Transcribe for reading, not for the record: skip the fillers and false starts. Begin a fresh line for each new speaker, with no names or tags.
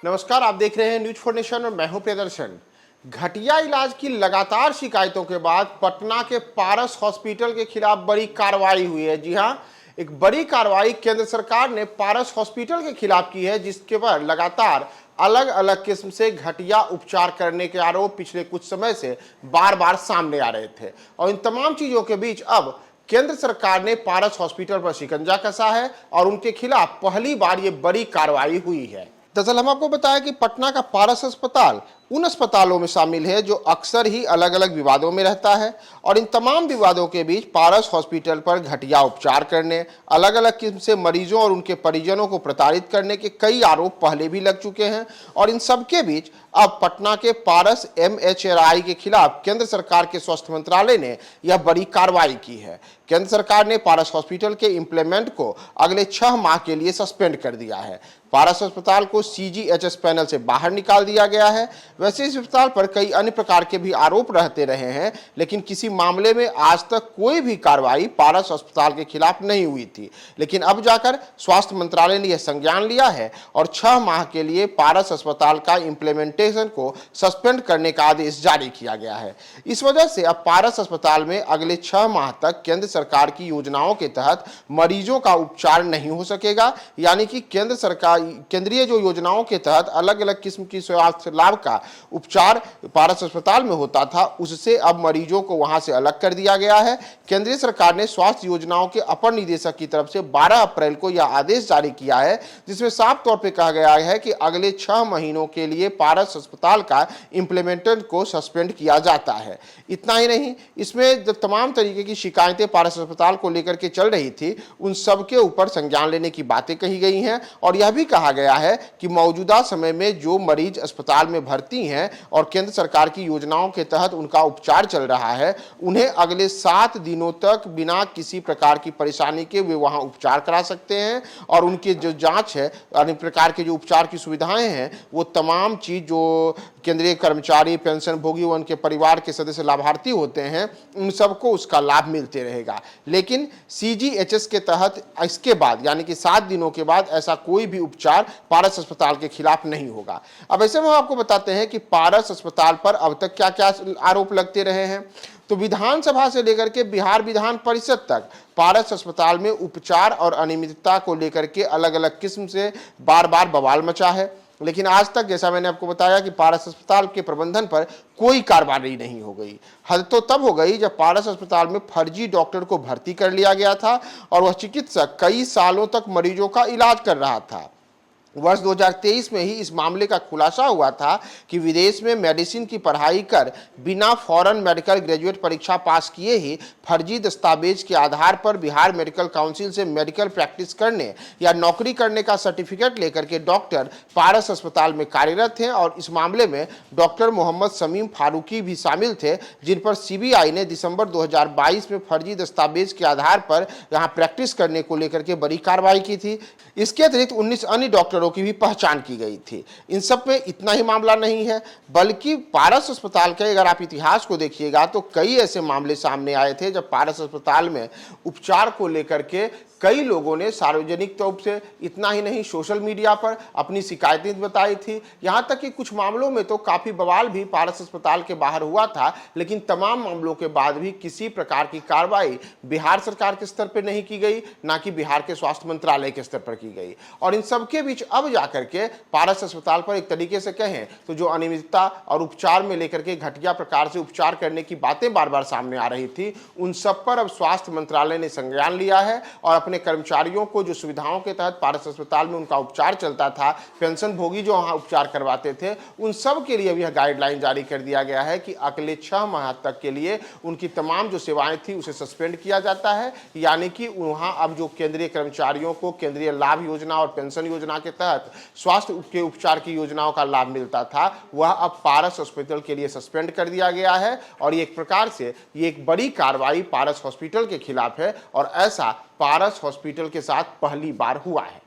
नमस्कार, आप देख रहे हैं न्यूज फॉर नेशन और मैं हूं प्रियदर्शन। घटिया इलाज की लगातार शिकायतों के बाद पटना के पारस हॉस्पिटल के खिलाफ बड़ी कार्रवाई हुई है। जी हां, एक बड़ी कार्रवाई केंद्र सरकार ने पारस हॉस्पिटल के खिलाफ की है, जिसके पर लगातार अलग अलग किस्म से घटिया उपचार करने के आरोप पिछले कुछ समय से बार बार सामने आ रहे थे। और इन तमाम चीजों के बीच अब केंद्र सरकार ने पारस हॉस्पिटल पर शिकंजा कसा है और उनके खिलाफ पहली बार ये बड़ी कार्रवाई हुई है। दरअसल हम आपको बताया कि पटना का पारस अस्पताल उन अस्पतालों में शामिल है जो अक्सर ही अलग अलग विवादों में रहता है, और इन तमाम विवादों के बीच पारस हॉस्पिटल पर घटिया उपचार करने, अलग अलग किस्म से मरीजों और उनके परिजनों को प्रताड़ित करने के कई आरोप पहले भी लग चुके हैं। और इन सब के बीच अब पटना के पारस MHRI के खिलाफ केंद्र सरकार के स्वास्थ्य मंत्रालय ने यह बड़ी कार्रवाई की है। केंद्र सरकार ने पारस हॉस्पिटल के इम्प्लीमेंट को अगले 6 माह के लिए सस्पेंड कर दिया है। पारस अस्पताल को CGHS पैनल से बाहर निकाल दिया गया है। वैसे इस अस्पताल पर कई अन्य प्रकार के भी आरोप रहते रहे हैं, लेकिन किसी मामले में आज तक कोई भी कार्रवाई पारस अस्पताल के खिलाफ नहीं हुई थी। लेकिन अब जाकर स्वास्थ्य मंत्रालय ने यह संज्ञान लिया है और 6 माह के लिए पारस अस्पताल का इम्प्लीमेंटेशन को सस्पेंड करने का आदेश जारी किया गया है। इस वजह से अब पारस अस्पताल में अगले 6 माह तक केंद्र सरकार की योजनाओं के तहत मरीजों का उपचार नहीं हो सकेगा। यानी कि केंद्रीय जो योजनाओं के तहत अलग अलग किस्म की स्वास्थ्य लाभ का उपचार पारस अस्पताल में होता था, उससे अब मरीजों को वहां से अलग कर दिया गया है। केंद्रीय सरकार ने स्वास्थ्य योजनाओं के अपर निदेशक की तरफ से 12 अप्रैल को यह आदेश जारी किया है, जिसमें साफ तौर पर कहा गया है कि अगले 6 महीनों के लिए पारस अस्पताल का इम्प्लीमेंटेशन को सस्पेंड किया जाता है। इतना ही नहीं, इसमें जो तमाम तरीके की शिकायतें पारस अस्पताल को लेकर के चल रही थी, उन सब के ऊपर संज्ञान लेने की बातें कही गई हैं। और यह भी कहा गया है कि मौजूदा समय में जो मरीज अस्पताल में भर्ती हैं और केंद्र सरकार की योजनाओं के तहत उनका उपचार चल रहा है, उन्हें अगले 7 दिनों तक बिना किसी प्रकार की परेशानी के वे वहां उपचार करा सकते हैं। और उनकी जो जांच है, अन्य प्रकार के जो उपचार की सुविधाएं हैं, वो तमाम चीज जो केंद्रीय कर्मचारी, पेंशन भोगी व उनके परिवार के सदस्य लाभार्थी होते हैं, उन सबको उसका लाभ मिलते रहेगा। लेकिन CGHS के तहत इसके बाद यानी कि 7 दिनों के बाद ऐसा कोई भी उपचार पारस अस्पताल के खिलाफ नहीं होगा। अब ऐसे में हम आपको बताते हैं कि पारस अस्पताल पर अब तक क्या क्या आरोप लगते रहे हैं। तो विधानसभा से लेकर के बिहार विधान परिषद तक पारस अस्पताल में उपचार और अनियमितता को लेकर के अलग अलग किस्म से बार बार बवाल मचा है। लेकिन आज तक, जैसा मैंने आपको बताया, कि पारस अस्पताल के प्रबंधन पर कोई कार्रवाई नहीं हो गई। हद तो तब हो गई जब पारस अस्पताल में फर्जी डॉक्टर को भर्ती कर लिया गया था और वह चिकित्सक कई सालों तक मरीजों का इलाज कर रहा था। वर्ष 2023 में ही इस मामले का खुलासा हुआ था कि विदेश में मेडिसिन की पढ़ाई कर बिना फॉरेन मेडिकल ग्रेजुएट परीक्षा पास किए ही फर्जी दस्तावेज के आधार पर बिहार मेडिकल काउंसिल से मेडिकल प्रैक्टिस करने या नौकरी करने का सर्टिफिकेट लेकर के डॉक्टर पारस अस्पताल में कार्यरत थे। और इस मामले में डॉक्टर मोहम्मद शमीम फारूकी भी शामिल थे, जिन पर CBI ने दिसंबर 2022 में फर्जी दस्तावेज के आधार पर यहाँ प्रैक्टिस करने को लेकर के बड़ी कार्रवाई की थी। इसके अतिरिक्त 19 अन्य डॉक्टरों की भी पहचान की गई थी। इन सब में इतना ही मामला नहीं है, बल्कि पारस अस्पताल के अगर आप इतिहास को देखिएगा तो कई ऐसे मामले सामने आए थे जब पारस अस्पताल में उपचार को लेकर के कई लोगों ने सार्वजनिक तौर से, इतना ही नहीं सोशल मीडिया पर अपनी शिकायतें बताई थी। यहां तक कि कुछ मामलों में तो काफी बवाल भी पारस अस्पताल के बाहर हुआ था। लेकिन तमाम मामलों के बाद भी किसी प्रकार की कार्रवाई बिहार सरकार के स्तर पर नहीं की गई, ना कि बिहार के स्वास्थ्य मंत्रालय के स्तर पर की गई। और इन सबके बीच अब जाकर के पारस अस्पताल पर एक तरीके से कहें तो जो अनियमितता और उपचार में लेकर के घटिया प्रकार से उपचार करने की बातें बार बार सामने आ रही थी, उन सब पर अब स्वास्थ्य मंत्रालय ने संज्ञान लिया है और अपने कर्मचारियों को जो सुविधाओं के तहत पारस अस्पताल में उनका उपचार चलता था, पेंशन भोगी जो वहां उपचार करवाते थे, उन सब के लिए भी यह गाइडलाइन जारी कर दिया गया है कि अगले 6 माह तक के लिए उनकी तमाम जो सेवाएं थी उसे सस्पेंड किया जाता है। यानी कि वहां अब जो केंद्रीय कर्मचारियों को केंद्रीय लाभ योजना और पेंशन योजना के तहत स्वास्थ्य के उपचार की योजनाओं का लाभ मिलता था, वह अब पारस हॉस्पिटल के लिए सस्पेंड कर दिया गया है। और एक प्रकार से ये एक बड़ी कार्रवाई पारस हॉस्पिटल के खिलाफ है और ऐसा पारस हॉस्पिटल के साथ पहली बार हुआ है।